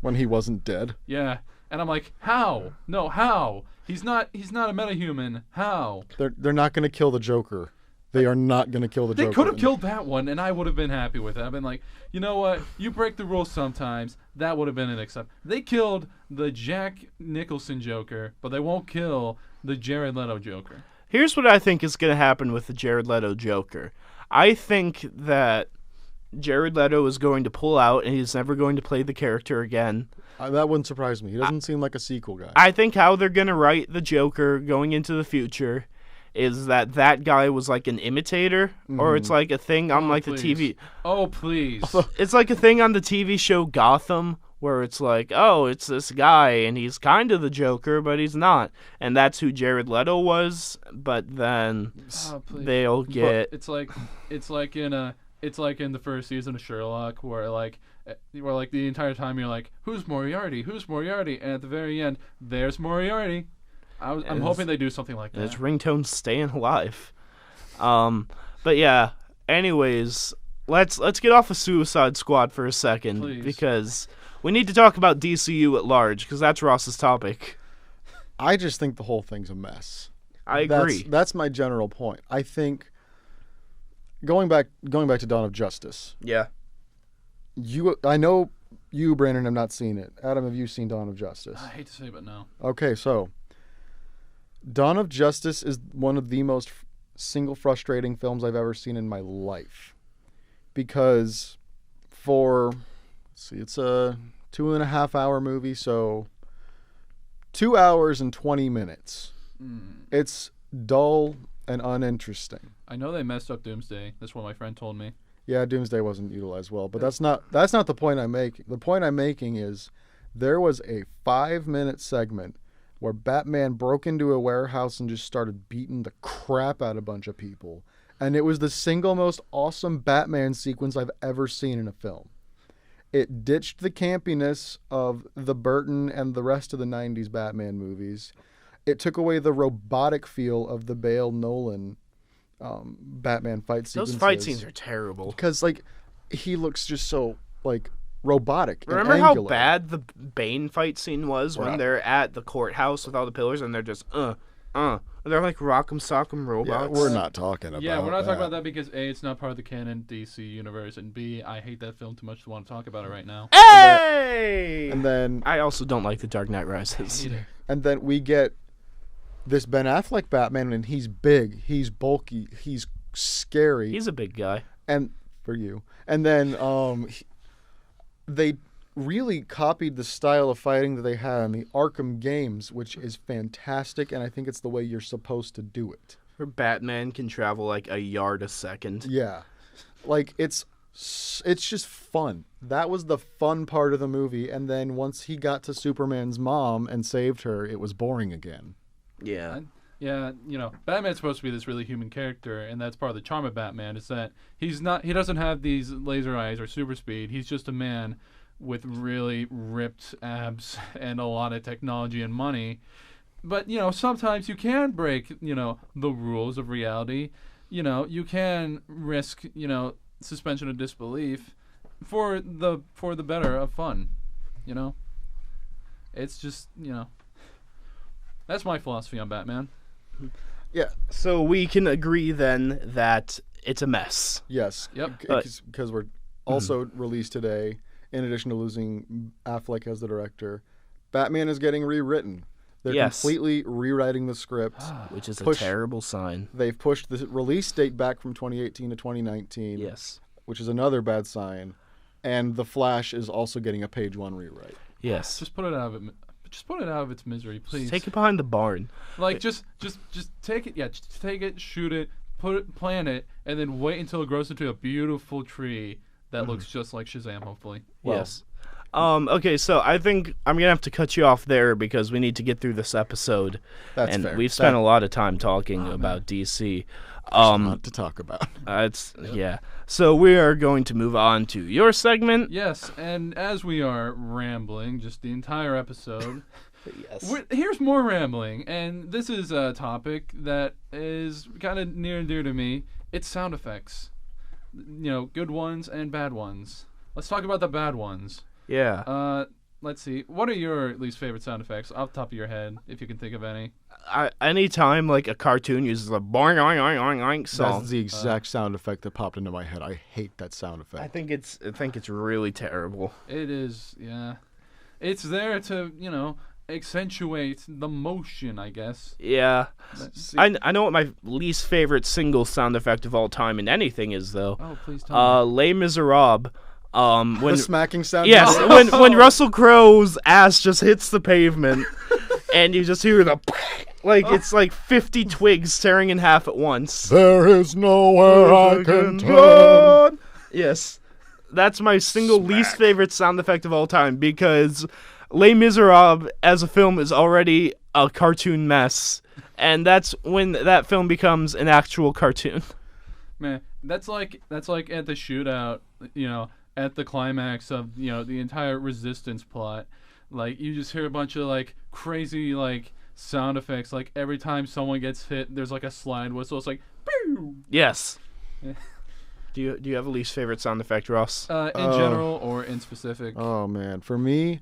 B: When he wasn't dead.
C: Yeah, and I'm like, how? No, how? He's not a metahuman. How?
B: They're not going to kill the Joker. They are not going to kill the Joker.
C: They could have killed that one, and I would have been happy with it. I've been like, you know what? You break the rules sometimes. That would have been an accept. They killed the Jack Nicholson Joker, but they won't kill the Jared Leto Joker.
A: Here's what I think is going to happen with the Jared Leto Joker. I think that Jared Leto is going to pull out, and he's never going to play the character again.
B: That wouldn't surprise me. He doesn't seem like a sequel guy.
A: I think how they're going to write the Joker going into the future is that guy was like an imitator, or it's like a thing on like
C: please.
A: the TV.
C: Oh, please.
A: It's like a thing on the TV show Gotham, where it's like, oh, it's this guy, and he's kind of the Joker, but he's not. And that's who Jared Leto was, but then they'll get...
C: It's like in the first season of Sherlock, where the entire time you're like, who's Moriarty? Who's Moriarty? And at the very end, there's Moriarty. I'm hoping they do something like that.
A: His ringtone's staying alive. But yeah, anyways, let's get off of Suicide Squad for a second.
C: Please.
A: Because we need to talk about DCU at large, because that's Ross's topic.
B: I just think the whole thing's a mess.
A: I agree.
B: That's my general point. I think going back to Dawn of Justice.
A: Yeah.
B: I know you, Brandon, have not seen it. Adam, have you seen Dawn of Justice?
C: I hate to say it, but no.
B: Okay, so Dawn of Justice is one of the most single frustrating films I've ever seen in my life. Because it's a 2.5 hour movie, so 2 hours and 20 minutes. It's dull and uninteresting.
C: I know they messed up Doomsday. That's what my friend told me.
B: Yeah, Doomsday wasn't utilized well, but that's not the point I'm making. The point I'm making is there was a 5-minute segment where Batman broke into a warehouse and just started beating the crap out of a bunch of people. And it was the single most awesome Batman sequence I've ever seen in a film. It ditched the campiness of the Burton and the rest of the 90s Batman movies. It took away the robotic feel of the Bale Nolan Batman fight sequences.
A: Those fight scenes are terrible.
B: Because, he looks just so, robotic.
A: Remember
B: and
A: how
B: angular.
A: bad the Bane fight scene was when they're at the courthouse with all the pillars and they're just, They're like rock'em sock'em robots.
B: Yeah, we're not talking about
C: Yeah, we're not
B: that.
C: talking about that because A, it's not part of the canon DC universe, and B, I hate that film too much to want to talk about it right now.
A: Hey!
B: And then
A: I also don't like The Dark Knight Rises.
B: And then we get this Ben Affleck Batman, and he's big, he's bulky, he's scary.
A: He's a big guy.
B: And for you. And then they really copied the style of fighting that they had in the Arkham games, which is fantastic, and I think it's the way you're supposed to do it.
A: Where Batman can travel like a yard a second.
B: Yeah. It's just fun. That was the fun part of the movie, and then once he got to Superman's mom and saved her, it was boring again.
A: Yeah.
C: Yeah, Batman's supposed to be this really human character, and that's part of the charm of Batman, is that he doesn't have these laser eyes or super speed. He's just a man with really ripped abs and a lot of technology and money. But, sometimes you can break, the rules of reality. You can risk, suspension of disbelief for the better of fun, It's just, that's my philosophy on Batman.
B: Yeah.
A: So we can agree then that it's a mess.
B: Yes.
C: Yep.
B: Because we're also released today, in addition to losing Affleck as the director, Batman is getting rewritten. They're
A: Yes.
B: completely rewriting the script.
A: Which is a
B: Push-
A: terrible sign.
B: They've pushed the release date back from 2018 to 2019.
A: Yes.
B: Which is another bad sign. And The Flash is also getting a page 1 rewrite.
A: Yes.
C: Just put it out of it. Just put it out of its misery, please.
A: Take it behind the barn.
C: Like just take it. Yeah, just take it, shoot it, plant it, and then wait until it grows into a beautiful tree that looks just like Shazam. Hopefully.
A: Yes. Okay, so I think I'm gonna have to cut you off there because we need to get through this episode.
B: That's
A: and
B: fair.
A: we've spent a lot of time talking about DC.
B: Not to talk about.
A: Yeah. So we are going to move on to your segment.
C: Yes, and as we are rambling just the entire episode,
A: Yes.
C: here's more rambling, and this is a topic that is kind of near and dear to me. It's sound effects. Good ones and bad ones. Let's talk about the bad ones.
A: Yeah.
C: Let's see. What are your least favorite sound effects off the top of your head, if you can think of any?
A: Anytime like a cartoon uses a boing oing oing oing oing song,
B: That's the exact sound effect that popped into my head. I hate that sound effect.
A: I think it's really terrible.
C: It is, yeah. It's there to, accentuate the motion, I guess.
A: Yeah.
B: See,
A: I know what my least favorite single sound effect of all time in anything is though.
C: Oh, please tell me.
A: Les Miserables. When
B: the smacking sound.
A: yes, when Russell Crowe's ass just hits the pavement, and you just hear the it's like 50 twigs tearing in half at once.
B: There is nowhere I can turn.
A: Yes, that's my single least favorite sound effect of all time because Les Miserables as a film is already a cartoon mess, and that's when that film becomes an actual cartoon.
C: Man, that's like at the shootout, at the climax of, the entire Resistance plot. Like, you just hear a bunch of, crazy, sound effects. Like, every time someone gets hit, there's, a slide whistle. It's like, pew!
A: Yes.
C: Yeah.
A: Do you have a least favorite sound effect, Ross?
C: In general or in specific?
B: Oh, man. For me,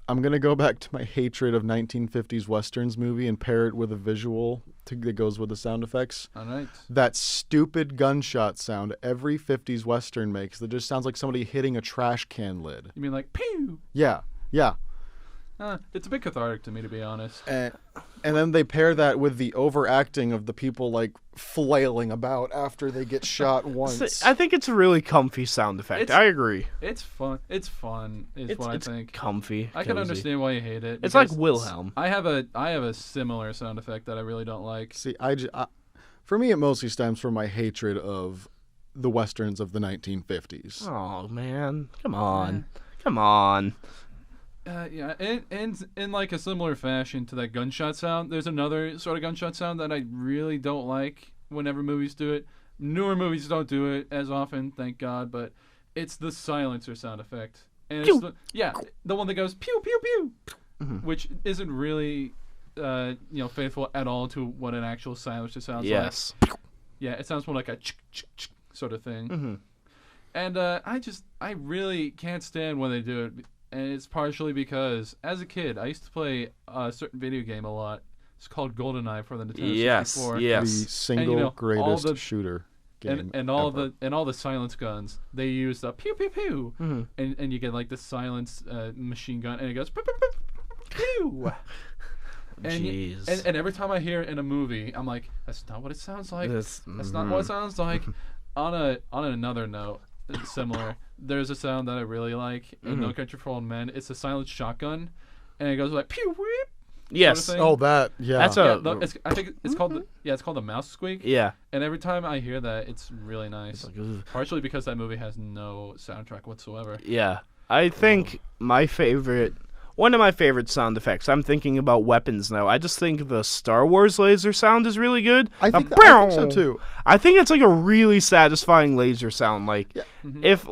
B: I'm going to go back to my hatred of 1950s Westerns movie and pair it with a visual that goes with the sound effects.
C: All right.
B: That stupid gunshot sound every 50s Western makes that just sounds like somebody hitting a trash can lid.
C: You mean like, pew!
B: Yeah.
C: It's a bit cathartic to me, to be honest.
B: And then they pair that with the overacting of the people, flailing about after they get shot once.
A: I think it's a really comfy sound effect. I agree.
C: It's fun. It's what I think.
A: Comfy.
C: I can
A: cozy.
C: understand why you hate it.
A: It's like
C: because
A: Wilhelm.
C: I have a similar sound effect that I really don't like.
B: See, for me, it mostly stems from my hatred of the Westerns of the 1950s.
A: Oh, man. Come on. Come on.
C: Yeah, and in like a similar fashion to that gunshot sound, there's another sort of gunshot sound that I really don't like whenever movies do it. Newer movies don't do it as often, thank God, but it's the silencer sound effect. And it's the one that goes pew pew pew, which isn't really faithful at all to what an actual silencer sounds like.
A: Yes.
C: Yeah, it sounds more like a chick chick chick sort of thing. And I really can't stand when they do it. And it's partially because, as a kid, I used to play a certain video game a lot. It's called GoldenEye for the Nintendo 64.
B: The
A: Yes.
B: single greatest shooter game
C: and all
B: ever.
C: the silence guns, they use the pew pew pew, and you get the silence machine gun, and it goes pew pew pew pew.
A: Jeez.
C: And every time I hear it in a movie, I'm like, that's not what it sounds like. That's not what it sounds like. On another note, similar, there's a sound that I really like in No Country for Old Men. It's a silent shotgun, and it goes like pew whip.
A: Yes.
C: Sort of
B: That. Yeah.
A: That's
C: I think it's called it's called the mouse squeak.
A: Yeah.
C: And every time I hear that, it's really nice.
A: It's like, ugh.
C: Partially because that movie has no soundtrack whatsoever.
A: Yeah. I think one of my favorite sound effects, I'm thinking about weapons now. I just think the Star Wars laser sound is really good.
B: I think so too.
A: I think it's a really satisfying laser sound. If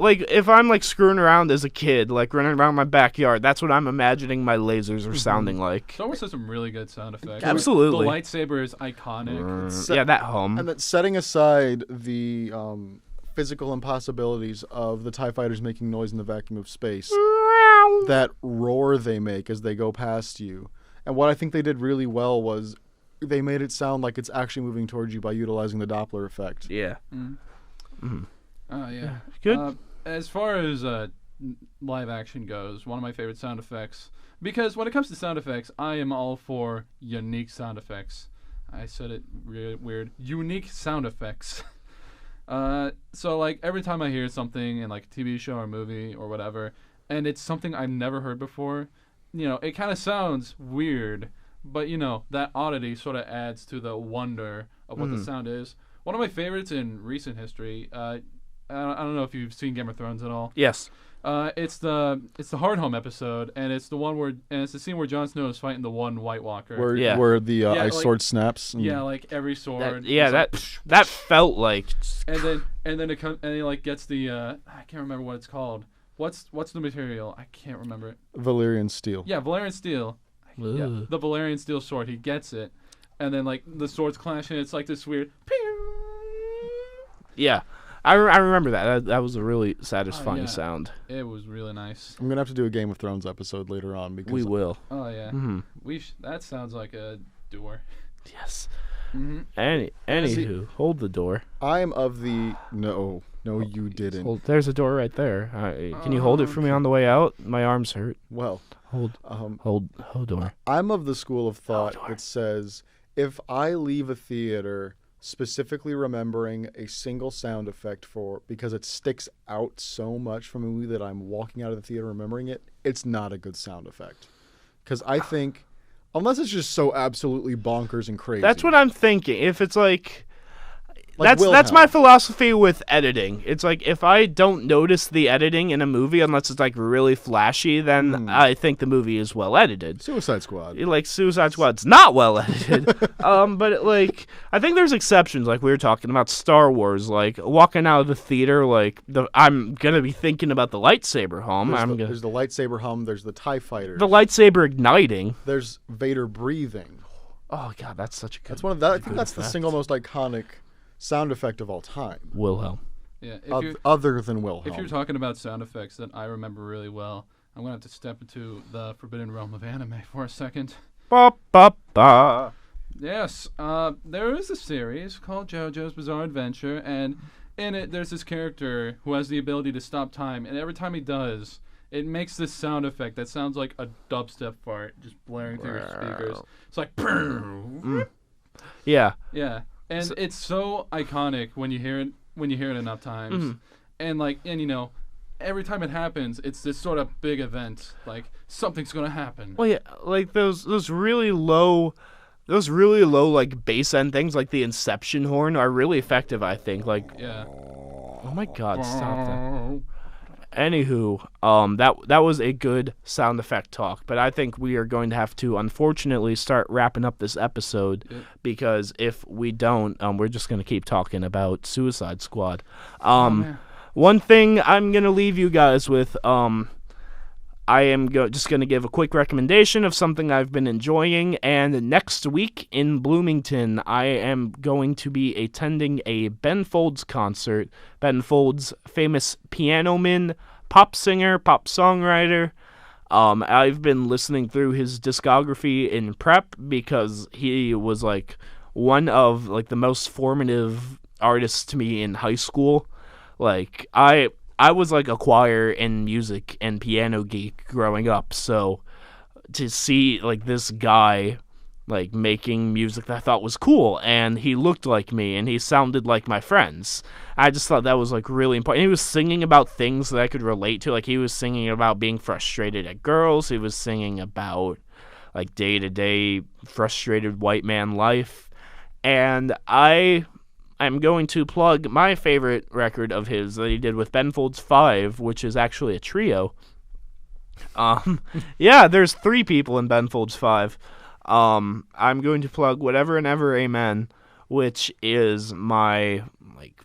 A: I'm screwing around as a kid, running around my backyard, that's what I'm imagining my lasers are sounding like.
C: Star Wars has some really good sound effects.
A: Absolutely.
C: The lightsaber is iconic.
A: Yeah, that hum.
B: And then setting aside the physical impossibilities of the TIE fighters making noise in the vacuum of space, that roar they make as they go past you. And what I think they did really well was they made it sound like it's actually moving towards you by utilizing the Doppler effect.
A: Yeah.
C: Oh, yeah.
A: Good.
C: As far as live action goes, one of my favorite sound effects. Because when it comes to sound effects, I am all for unique sound effects. I said it really weird. Unique sound effects. So like every time I hear something in like a TV show or movie or whatever, and it's something I've never heard before, it kind of sounds weird, but that oddity sort of adds to the wonder of what the sound is. One of my favorites in recent history. I don't know if you've seen Game of Thrones at all.
A: Yes.
C: It's the Hard Home episode, and it's the scene where Jon Snow is fighting the one White Walker.
B: Where the ice sword snaps.
C: Yeah, like every sword.
A: That felt like.
C: And then it comes, and he like gets the I can't remember what it's called. What's the material? I can't remember it.
B: Valyrian steel.
C: Yeah, Valyrian steel. Yeah, the Valyrian steel sword. He gets it, and then like the swords clash, and it's like this weird.
A: Yeah. I remember that. That was a really satisfying sound.
C: It was really nice.
B: I'm gonna have to do a Game of Thrones episode later on because
A: we will.
C: Oh yeah. That sounds like a door.
A: Yes. Anywho, hold the door.
B: I'm of the no, you didn't.
A: There's a door right there. Can you hold it for me on the way out? My arms hurt.
B: Well,
A: hold door.
B: I'm of the school of thought that says if I leave a theater specifically remembering a single sound effect because it sticks out so much from a movie that I'm walking out of the theater remembering it, it's not a good sound effect. Because I think, unless it's just so absolutely bonkers and crazy.
A: That's what I'm thinking. If it's like that's my philosophy with editing. It's like if I don't notice the editing in a movie unless it's like really flashy, then I think the movie is well edited.
B: Suicide Squad.
A: Like Suicide Squad's not well edited. But like I think there's exceptions. Like we were talking about Star Wars. Like walking out of the theater, I'm gonna be thinking about the lightsaber hum.
B: There's the lightsaber hum. There's the TIE fighters.
A: The lightsaber igniting.
B: There's Vader breathing.
A: Oh god, that's such a good.
B: That's one of that. I think that's the single most iconic sound effect of all time.
A: Wilhelm.
C: Yeah.
B: Other than Wilhelm.
C: If you're talking about sound effects that I remember really well, I'm going to have to step into the forbidden realm of anime for a second.
A: Ba ba ba.
C: Yes. There is a series called JoJo's Bizarre Adventure, and in it there's this character who has the ability to stop time, and every time he does, it makes this sound effect that sounds like a dubstep fart just blaring through your speakers. It's like
A: Yeah.
C: Yeah. And it's so iconic when you hear it enough times. And every time it happens, it's this sort of big event, like something's going to happen.
A: Well, yeah, like those really low like bass end things like the Inception horn are really effective, I think. Like oh my god, stop that. Anywho, that was a good sound effect talk, but I think we are going to have to, unfortunately, start wrapping up this episode because if we don't, we're just going to keep talking about Suicide Squad. One thing I'm going to leave you guys with, I am just going to give a quick recommendation of something I've been enjoying, and next week in Bloomington, I am going to be attending a Ben Folds concert. Ben Folds, famous piano man, pop singer, pop songwriter. I've been listening through his discography in prep because he was like one of like the most formative artists to me in high school. Like I was like a choir and music and piano geek growing up, so to see like this guy like making music that I thought was cool, and he looked like me and he sounded like my friends, I just thought that was like really important. He was singing about things that I could relate to. Like he was singing about being frustrated at girls. He was singing about like day-to-day frustrated white man life, and I'm going to plug my favorite record of his that he did with Ben Folds 5, which is actually a trio. Yeah, there's 3 people in Ben Folds 5. I'm going to plug Whatever and Ever Amen, which is my like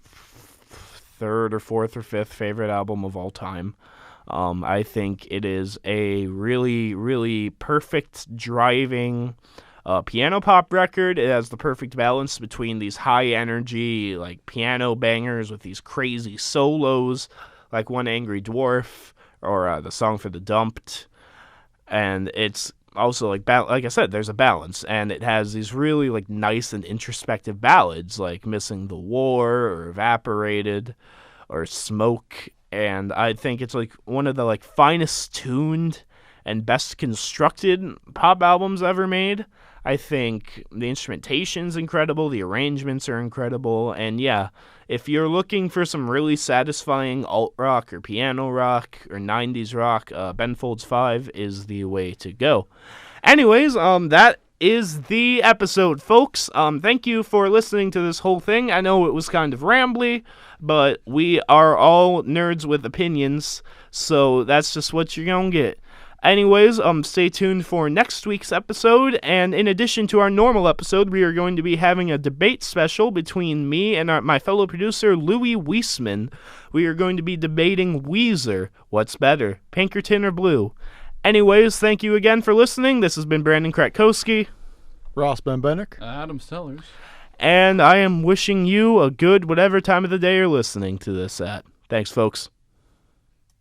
A: 3rd or 4th or 5th favorite album of all time. I think it is a really, really perfect driving piano pop record. It has the perfect balance between these high energy like piano bangers with these crazy solos like One Angry Dwarf or the song for the Dumped, and it's also like I said, there's a balance, and it has these really like nice and introspective ballads like Missing the War or Evaporated or Smoke, and I think it's like one of the like finest tuned and best constructed pop albums ever made. I think the instrumentation's incredible, the arrangements are incredible, and yeah, if you're looking for some really satisfying alt rock or piano rock or 90s rock, Ben Folds 5 is the way to go. Anyways, that is the episode, folks. Thank you for listening to this whole thing. I know it was kind of rambly, but we are all nerds with opinions, so that's just what you're gonna get. Anyways, stay tuned for next week's episode, and in addition to our normal episode, we are going to be having a debate special between me and my fellow producer, Louis Weisman. We are going to be debating Weezer. What's better, Pinkerton or Blue? Anyways, thank you again for listening. This has been Brandon Kratkoczki.
B: Ross Bembenek.
C: Adam Sellers.
A: And I am wishing you a good whatever time of the day you're listening to this at. Thanks, folks.